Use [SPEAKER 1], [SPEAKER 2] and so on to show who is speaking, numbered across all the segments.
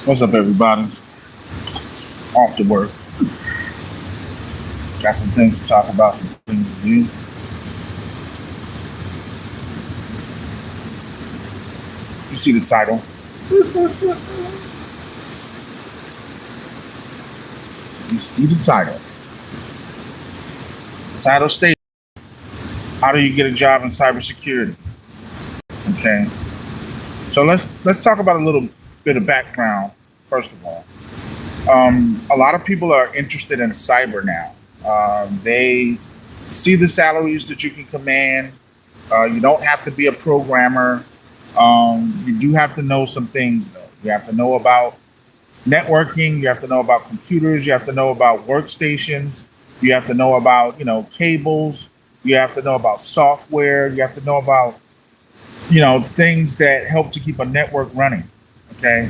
[SPEAKER 1] What's up, everybody? Off to work. Got some things to talk about, some things to do. You see the title. You see the title. The title states, how do you get a job in cybersecurity? Okay. So let's talk about a little bit of background, first of all. A lot of people are interested in cyber now. They see the salaries that you can command. You don't have to be a programmer. You do have to know some things, though. You have to know about networking. You have to know about computers. You have to know about workstations. You have to know about, cables. You have to know about software. You have to know about, things that help to keep a network running. Okay.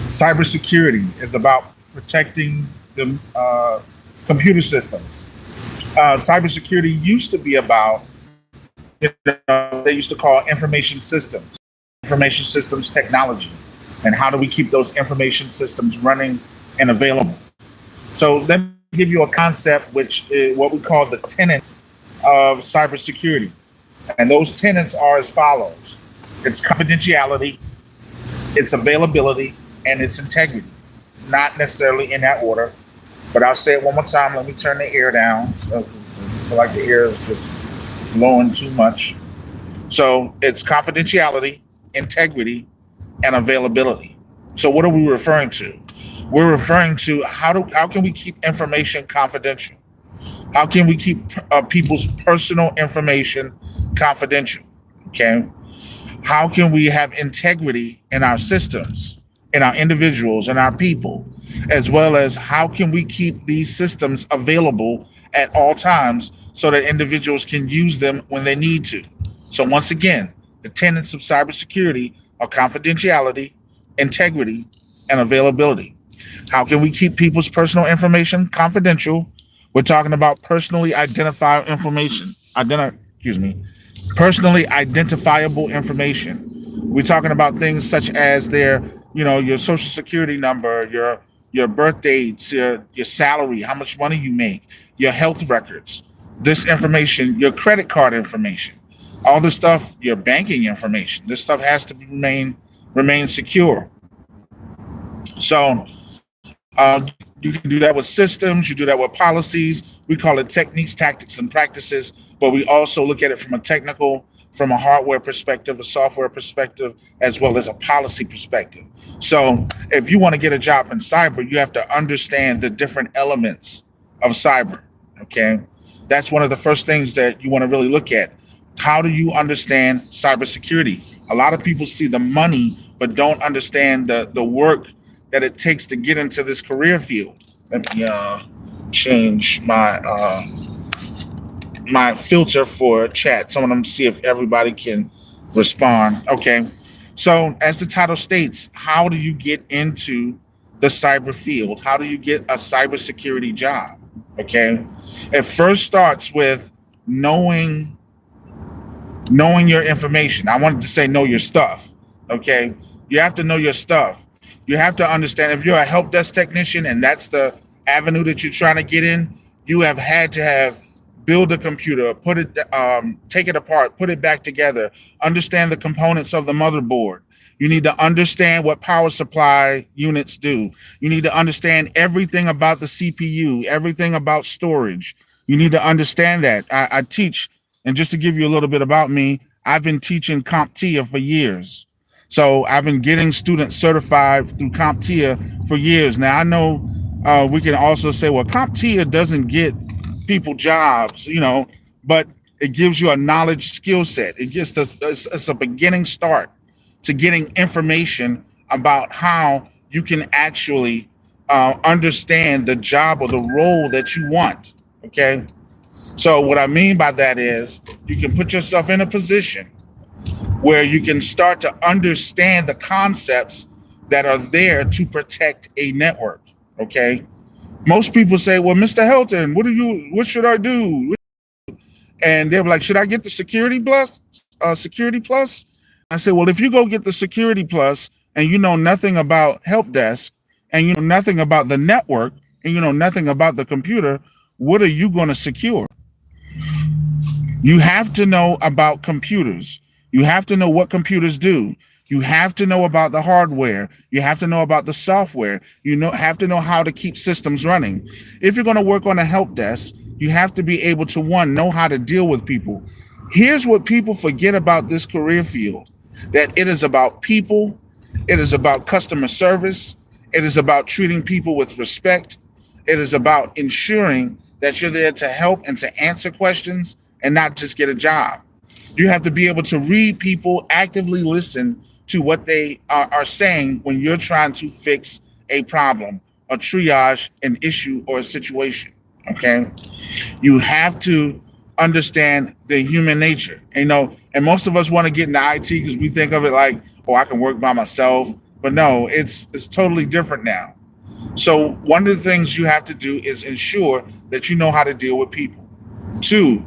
[SPEAKER 1] Cybersecurity is about protecting the computer systems. Cybersecurity used to be about, they used to call information systems technology, and how do we keep those information systems running and available. So let me give you a concept, which is what we call the tenets of cybersecurity. And those tenets are as follows. It's confidentiality, it's availability, and its integrity. Not necessarily in that order, but I'll say it one more time. Let me turn the air down. So I feel like the air is just blowing too much. So it's confidentiality, integrity, and availability. So what are we referring to? We're referring to how can we keep information confidential? How can we keep people's personal information confidential? Okay. How can we have integrity in our systems, in our individuals, and our people, as well as how can we keep these systems available at all times so that individuals can use them when they need to? So once again, the tenets of cybersecurity are confidentiality, integrity, and availability. How can we keep people's personal information confidential? We're talking about personally identifiable information. Personally identifiable information. We're talking about things such as your social security number, your birth dates, your salary, how much money you make, your health records, this information, your credit card information, all this stuff, your banking information. This stuff has to remain secure. So you can do that with systems, you do that with policies. We call it techniques, tactics, and practices, but we also look at it from a hardware perspective, a software perspective, as well as a policy perspective. So if you want to get a job in cyber, you have to understand the different elements of cyber, okay? That's one of the first things that you want to really look at. How do you understand cybersecurity? A lot of people see the money, but don't understand the work that it takes to get into this career field. Let me change my filter for chat. Some of them see if everybody can respond. Okay. So as the title states, how do you get into the cyber field? How do you get a cybersecurity job? Okay. It first starts with knowing your information. I wanted to say know your stuff. Okay. You have to know your stuff. You have to understand if you're a help desk technician and that's the avenue that you're trying to get in, you have had to build a computer, take it apart, put it back together, understand the components of the motherboard. You need to understand what power supply units do. You need to understand everything about the CPU, everything about storage. You need to understand that. I teach, and just to give you a little bit about me, I've been teaching CompTIA for years. So I've been getting students certified through CompTIA for years. Now I know we can also say, well, CompTIA doesn't get people jobs, but it gives you a knowledge skill set. It's a beginning start to getting information about how you can actually understand the job or the role that you want. Okay. So what I mean by that is you can put yourself in a position where you can start to understand the concepts that are there to protect a network. Okay. Most people say, well, Mr. Helton, what should I do? And they're like, should I get the security plus? I say, well, if you go get the security plus and you know nothing about help desk, and you know nothing about the network, and you know nothing about the computer, what are you going to secure? You have to know about computers. You have to know what computers do. You have to know about the hardware. You have to know about the software. Have to know how to keep systems running. If you're going to work on a help desk, you have to be able to, one, know how to deal with people. Here's what people forget about this career field, that it is about people. It is about customer service. It is about treating people with respect. It is about ensuring that you're there to help and to answer questions and not just get a job. You have to be able to read people, actively listen to what they are saying when you're trying to fix a problem, a triage, an issue, or a situation. Okay. You have to understand the human nature, and most of us want to get into IT because we think of it like, oh, I can work by myself. But no, it's totally different now. So one of the things you have to do is ensure that you know how to deal with people. Two,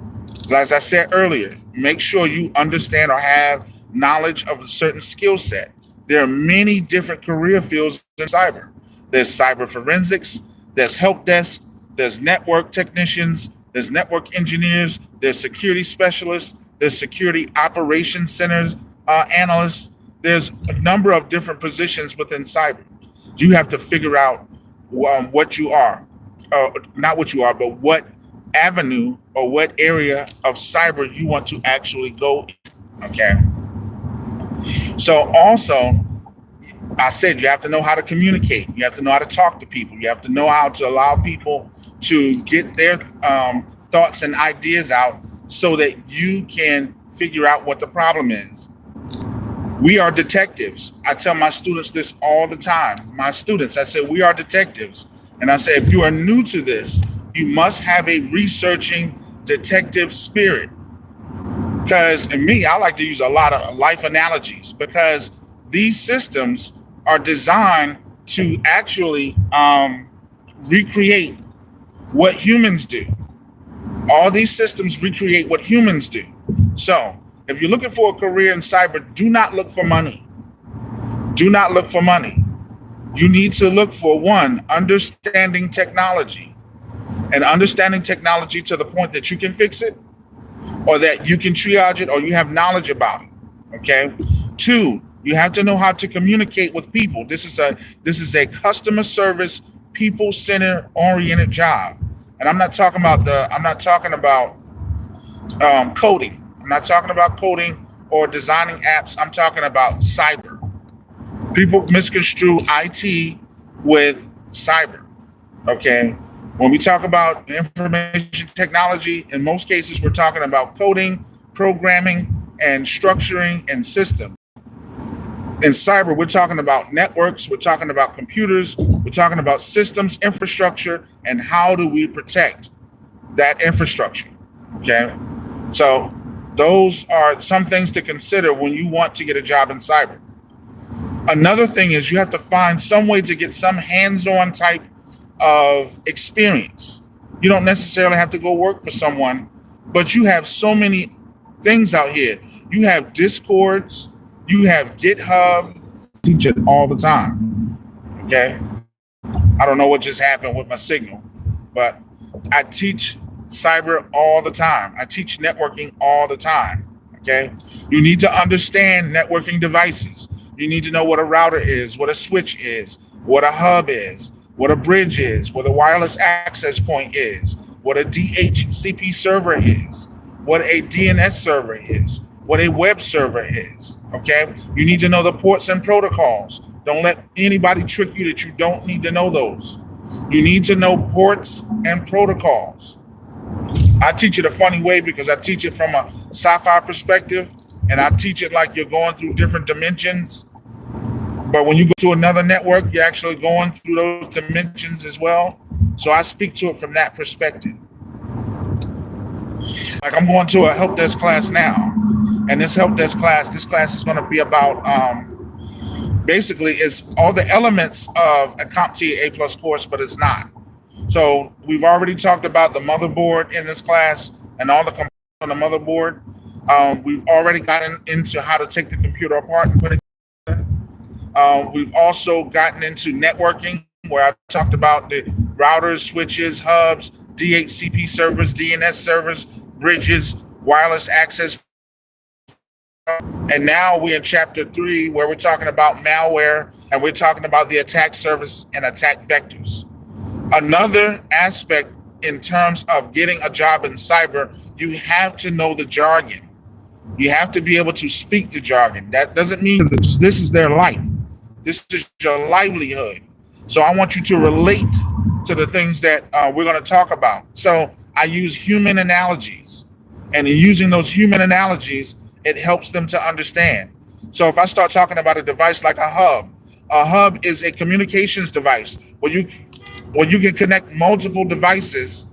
[SPEAKER 1] as I said earlier, make sure you understand or have knowledge of a certain skill set. There are many different career fields in cyber. There's cyber forensics, there's help desk, there's network technicians, there's network engineers, there's security specialists, there's security operations centers analysts. There's a number of different positions within cyber. You have to figure out what you are, not what you are, but what avenue or what area of cyber you want to actually go in. Okay. So also, I said you have to know how to communicate. You have to know how to talk to people. You have to know how to allow people to get their thoughts and ideas out so that you can figure out what the problem is. We are detectives. I tell my students this all the time. I say, we are detectives. And I say, if you are new to this, you must have a researching detective spirit. Because, in me, I like to use a lot of life analogies, because these systems are designed to actually recreate what humans do. All these systems recreate what humans do. So, if you're looking for a career in cyber, do not look for money. Do not look for money. You need to look for, one, understanding technology, and understanding technology to the point that you can fix it, or that you can triage it, or you have knowledge about it. Okay. Two, you have to know how to communicate with people. This is a customer service, people-centered oriented job. And I'm not talking about coding. I'm not talking about coding or designing apps. I'm talking about cyber. People misconstrue IT with cyber. Okay. When we talk about information technology, in most cases, we're talking about coding, programming, and structuring and systems. In cyber, we're talking about networks, we're talking about computers, we're talking about systems, infrastructure, and how do we protect that infrastructure. Okay. So those are some things to consider when you want to get a job in cyber. Another thing is you have to find some way to get some hands-on type of experience. You don't necessarily have to go work for someone, but you have so many things out here. You have Discords, you have GitHub, teach it all the time. Okay. I don't know what just happened with my signal, but I teach cyber all the time. I teach networking all the time. Okay. You need to understand networking devices. You need to know what a router is, what a switch is, what a hub is, what a bridge is, what a wireless access point is, what a DHCP server is, what a DNS server is, what a web server is. Okay. You need to know the ports and protocols. Don't let anybody trick you that you don't need to know those. You need to know ports and protocols. I teach it a funny way because I teach it from a sci-fi perspective, and I teach it like you're going through different dimensions. But when you go to another network, you're actually going through those dimensions as well. So I speak to it from that perspective. Like I'm going to a help desk class now, and this class is going to be about basically it's all the elements of a CompTIA A+ course, but it's not. So we've already talked about the motherboard in this class and all the components on the motherboard. We've already gotten into how to take the computer apart and put it together. We've also gotten into networking, where I talked about the routers, switches, hubs, DHCP servers, DNS servers, bridges, wireless access. And now we're in chapter 3, where we're talking about malware, and we're talking about the attack surface and attack vectors. Another aspect in terms of getting a job in cyber, you have to know the jargon. You have to be able to speak the jargon. That doesn't mean that this is their life. This is your livelihood. So I want you to relate to the things that we're going to talk about. So I use human analogies, and in using those human analogies, it helps them to understand. So if I start talking about a device like a hub is a communications device where you can connect multiple devices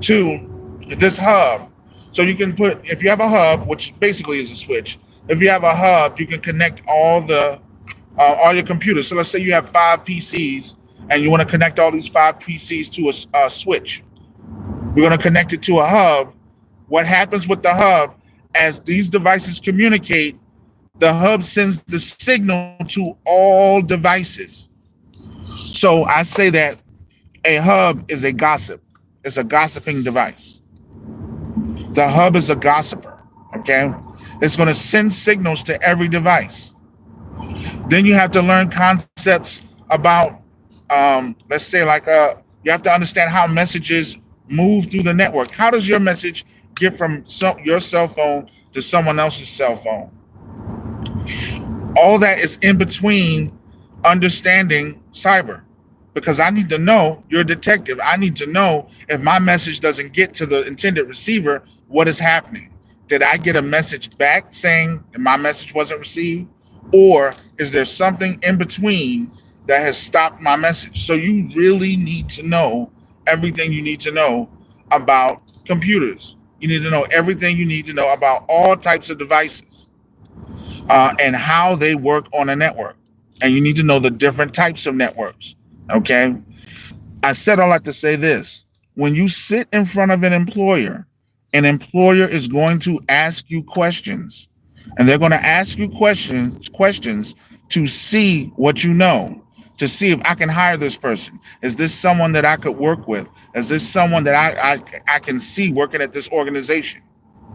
[SPEAKER 1] to this hub. So you can if you have a hub, which basically is a switch, if you have a hub, you can connect all your computers. So let's say you have 5 PCs and you want to connect all these 5 PCs to a switch. We're going to connect it to a hub. What happens with the hub, as these devices communicate, the hub sends the signal to all devices. So I say that a hub is a gossip. It's a gossiping device. The hub is a gossiper, okay? It's going to send signals to every device. Then you have to learn concepts about, let's say, you have to understand how messages move through the network. How does your message get from your cell phone to someone else's cell phone? All that is in between understanding cyber, because I need to know, you're a detective. I need to know if my message doesn't get to the intended receiver, what is happening? Did I get a message back saying that my message wasn't received? Or is there something in between that has stopped my message? So you really need to know everything you need to know about computers. You need to know everything you need to know about all types of devices and how they work on a network. And you need to know the different types of networks, okay? I said all that to say this. When you sit in front of an employer is going to ask you questions. And they're going to ask you questions to see what you know, to see if I can hire this person. Is this someone that I could work with? Is this someone that I can see working at this organization?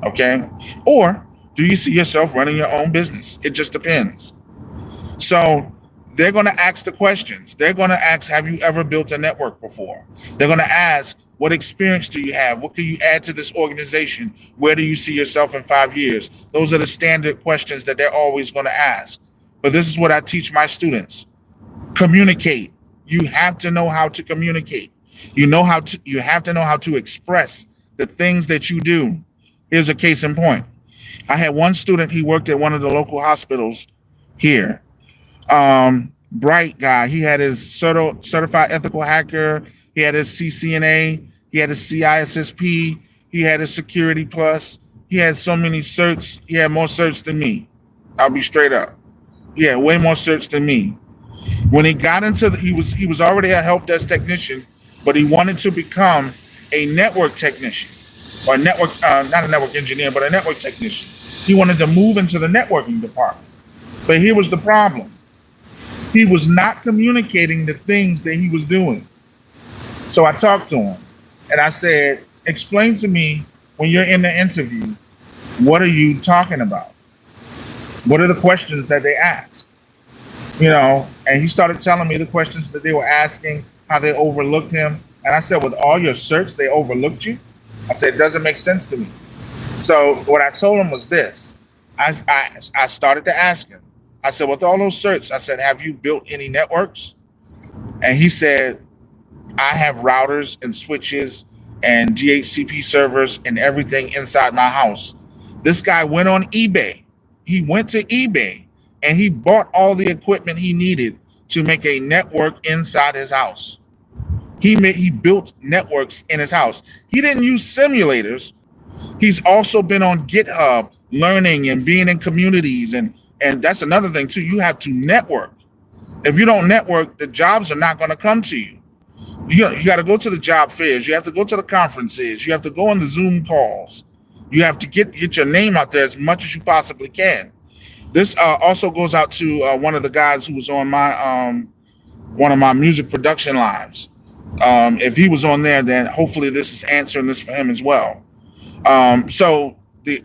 [SPEAKER 1] Okay? Or do you see yourself running your own business? It just depends. So they're going to ask the questions. They're going to ask, have you ever built a network before? They're going to ask, what experience do you have? What can you add to this organization? Where do you see yourself in 5 years? Those are the standard questions that they're always going to ask. But this is what I teach my students. Communicate. You have to know how to communicate. You have to know how to express the things that you do. Here's a case in point. I had one student, he worked at one of the local hospitals here. Bright guy. He had his certified ethical hacker. He had his CCNA. He had his CISSP. He had his Security Plus. He had so many certs. He had more certs than me. I'll be straight up. He had way more certs than me. When he got into he was already a help desk technician, but he wanted to become a network technician, or not a network engineer, but a network technician. He wanted to move into the networking department. But here was the problem. He was not communicating the things that he was doing. So I talked to him and I said, explain to me, when you're in the interview, what are you talking about? What are the questions that they ask? And he started telling me the questions that they were asking, how they overlooked him. And I said, with all your certs, they overlooked you? I said, it doesn't make sense to me. So what I told him was this. I started to ask him. I said, with all those certs, I said, have you built any networks? And he said, I have routers and switches and DHCP servers and everything inside my house. This guy went on eBay. He went to eBay and he bought all the equipment he needed to make a network inside his house. He built networks in his house. He didn't use simulators. He's also been on GitHub learning and being in communities. And that's another thing too. You have to network. If you don't network, the jobs are not going to come to you. You got to go to the job fairs. You have to go to the conferences. You have to go on the Zoom calls. You have to get your name out there as much as you possibly can. This also goes out to one of the guys who was on my one of my music production lives. If he was on there, then hopefully this is answering this for him as well. So the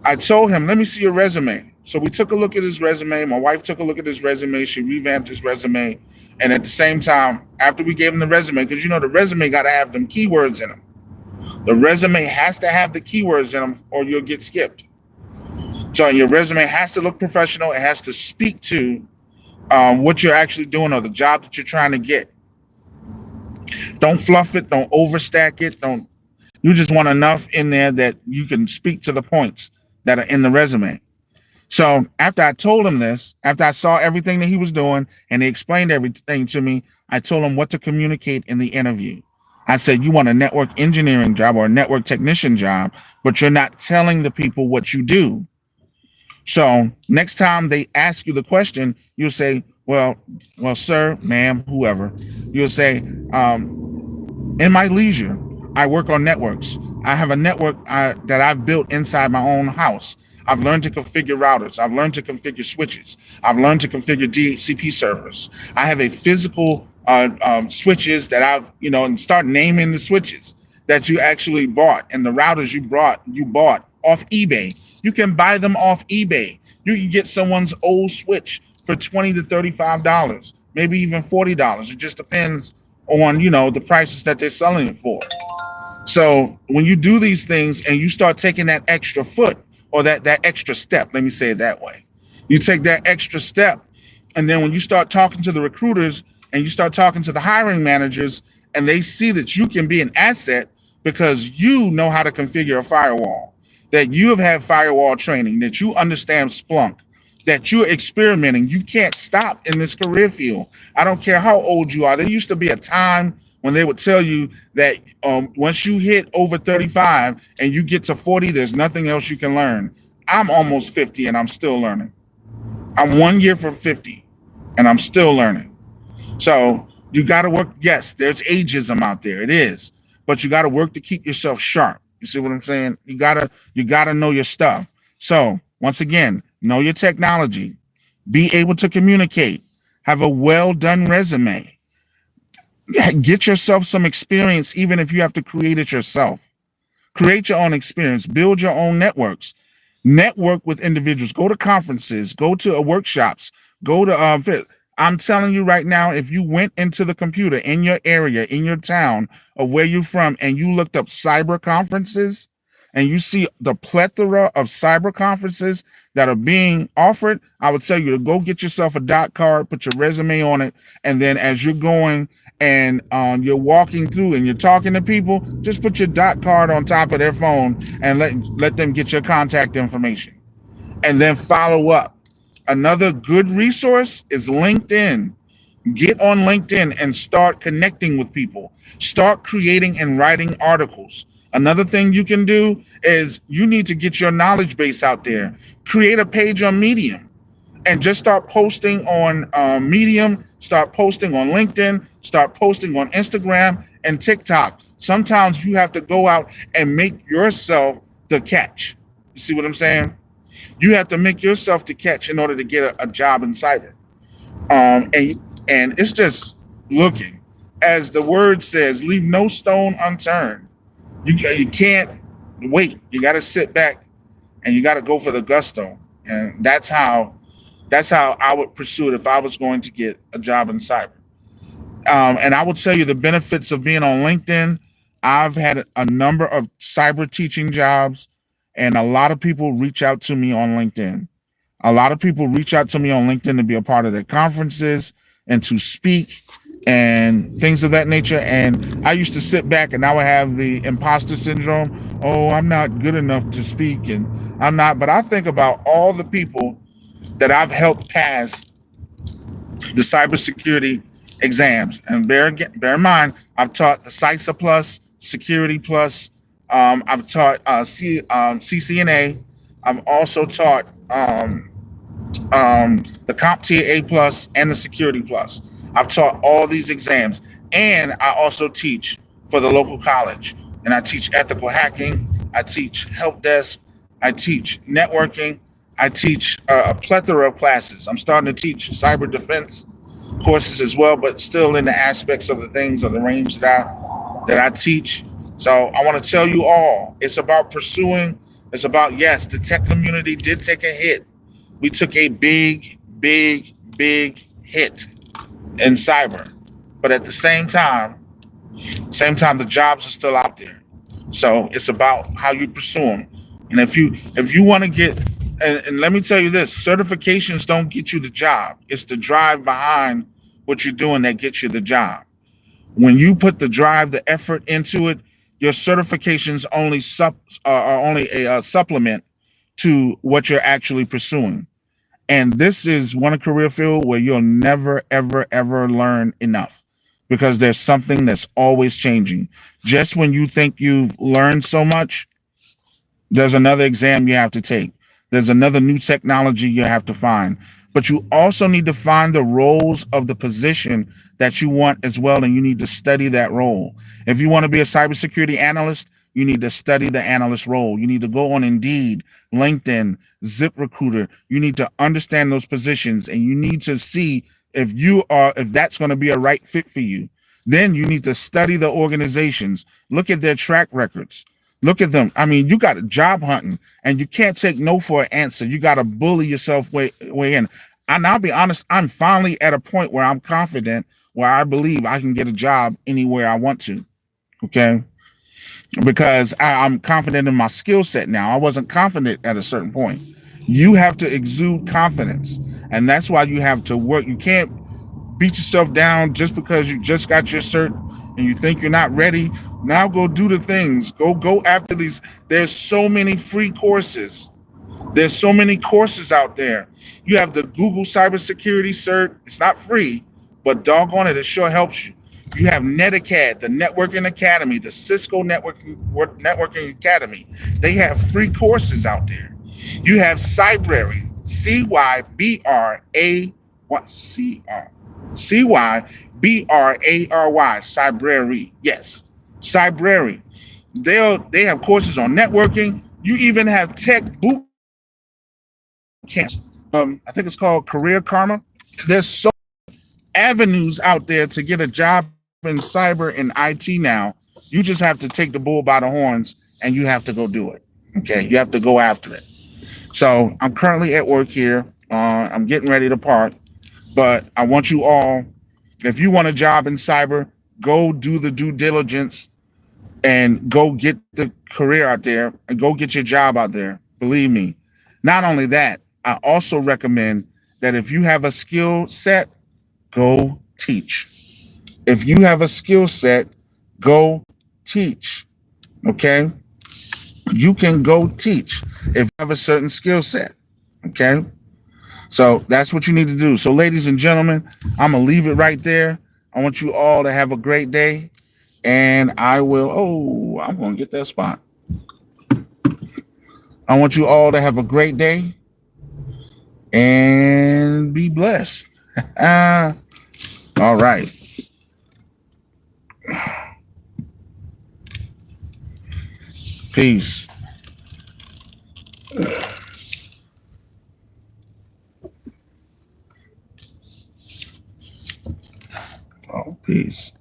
[SPEAKER 1] I told him, let me see your resume. So we took a look at his resume. My wife took a look at his resume. She revamped his resume. And at the same time, after we gave him the resume, because the resume got to have them keywords in them. The resume has to have the keywords in them or you'll get skipped. So your resume has to look professional. It has to speak to what you're actually doing or the job that you're trying to get. Don't fluff it. Don't overstack it. Don't. You just want enough in there that you can speak to the points that are in the resume. So after I told him this, after I saw everything that he was doing and he explained everything to me, I told him what to communicate in the interview. I said, you want a network engineering job or a network technician job, but you're not telling the people what you do. So next time they ask you the question, you'll say, well, sir, ma'am, whoever, you'll say, in my leisure, I work on networks. I have a network that I've built inside my own house. I've learned to configure routers. I've learned to configure switches. I've learned to configure DHCP servers. I have a physical switches that I've, and start naming the switches that you actually bought and the routers you bought off eBay. You can buy them off eBay. You can get someone's old switch for $20 to $35, maybe even $40. It just depends on, the prices that they're selling it for. So when you do these things and you start taking that extra foot or that extra step, let me say it that way. You take that extra step, and then when you start talking to the recruiters and you start talking to the hiring managers and they see that you can be an asset because you know how to configure a firewall, that you have had firewall training, that you understand Splunk, that you're experimenting, you can't stop in this career field. I don't care how old you are. There used to be a time when they would tell you that once you hit over 35 and you get to 40, there's nothing else you can learn. I'm almost 50 and I'm still learning. I'm 1 year from 50 and I'm still learning. So you got to work. Yes, there's ageism out there. It is. But you got to work to keep yourself sharp. You see what I'm saying? You gotta know your stuff. So once again, know your technology. Be able to communicate. Have a well-done resume. Get yourself some experience, even if you have to create it yourself. Create your own experience. Build your own networks. Network with individuals. Go to conferences. Go to workshops. Go to I'm telling you right now, if you went into the computer in your area, in your town of where you're from, and you looked up cyber conferences, and you see the plethora of cyber conferences that are being offered, I would tell you to go get yourself a dot card, put your resume on it, and then as you're going and you're walking through and you're talking to people, just put your dot card on top of their phone and let them get your contact information, and then follow up. Another good resource is LinkedIn. Get on LinkedIn and start connecting with people. Start creating and writing articles. Another thing you can do is you need to get your knowledge base out there. Create a page on Medium and just start posting on Medium, start posting on LinkedIn, start posting on Instagram and TikTok. Sometimes you have to go out and make yourself the catch. You see what I'm saying? You have to make yourself the catch in order to get a job in cyber. And it's just looking. As the word says, leave no stone unturned. You can't wait. You got to sit back and you got to go for the gusto. And that's how I would pursue it if I was going to get a job in cyber. And I will tell you the benefits of being on LinkedIn. I've had a number of cyber teaching jobs, and a lot of people reach out to me on LinkedIn. A lot of people reach out to me on LinkedIn to be a part of their conferences and to speak and things of that nature. And I used to sit back and I would have the imposter syndrome. Oh, I'm not good enough to speak, and I'm not. But I think about all the people that I've helped pass the cybersecurity exams. And bear in mind, I've taught the CISA Plus, Security Plus. I've taught CCNA. I've also taught the CompTIA A Plus and the Security Plus. I've taught all these exams, and I also teach for the local college. And I teach ethical hacking. I teach help desk. I teach networking. I teach a plethora of classes. I'm starting to teach cyber defense courses as well, but still in the aspects of the things of the range that I teach. So I want to tell you all, it's about pursuing. It's about, yes, the tech community did take a hit. We took a big, big, big hit in cyber, but at the same time, the jobs are still out there. So it's about how you pursue them. And if you want to get, and let me tell you this, certifications don't get you the job. It's the drive behind what you're doing that gets you the job. When you put the drive, the effort into it, your certifications are only a supplement to what you're actually pursuing. And this is one career field where you'll never, ever, ever learn enough because there's something that's always changing. Just when you think you've learned so much, there's another exam you have to take. There's another new technology you have to find. But you also need to find the roles of the position that you want as well, and you need to study that role. If you want to be a cybersecurity analyst, you need to study the analyst role. You need to go on Indeed, LinkedIn, ZipRecruiter. You need to understand those positions, and you need to see if that's going to be a right fit for you. Then you need to study the organizations, look at their track records. Look at them. I mean, you got a job hunting, and you can't take no for an answer. You got to bully yourself way in. And I'll be honest, I'm finally at a point where I'm confident, where I believe I can get a job anywhere I want to. Okay, because I'm confident in my skill set now. I wasn't confident at a certain point. You have to exude confidence, and that's why you have to work. You can't beat yourself down just because you just got your cert and you think you're not ready. Now go do the things. Go after these. There's so many free courses. There's so many courses out there. You have the Google cybersecurity cert. It's not free, but doggone it, it sure helps you. You have NetAcad, the Networking Academy, the Cisco Networking Academy. They have free courses out there. You have Cybrary, Cybrary, Cybrary. Yes, Cybrary. They have courses on networking. You even have tech boot camps. I think it's called Career Karma. There's so many avenues out there to get a job in cyber and IT now. You just have to take the bull by the horns and you have to go do it. Okay, you have to go after it. So I'm currently at work here. I'm getting ready to park, but I want you all, if you want a job in cyber, go do the due diligence and go get the career out there and go get your job out there. Believe me. Not only that, I also recommend that if you have a skill set, go teach. If you have a skill set, go teach. Okay? You can go teach if you have a certain skill set. Okay? So that's what you need to do. So, ladies and gentlemen, I'm going to leave it right there. I want you all to have a great day. And I'm going to get that spot. I want you all to have a great day and be blessed. All right. Peace. Oh, peace.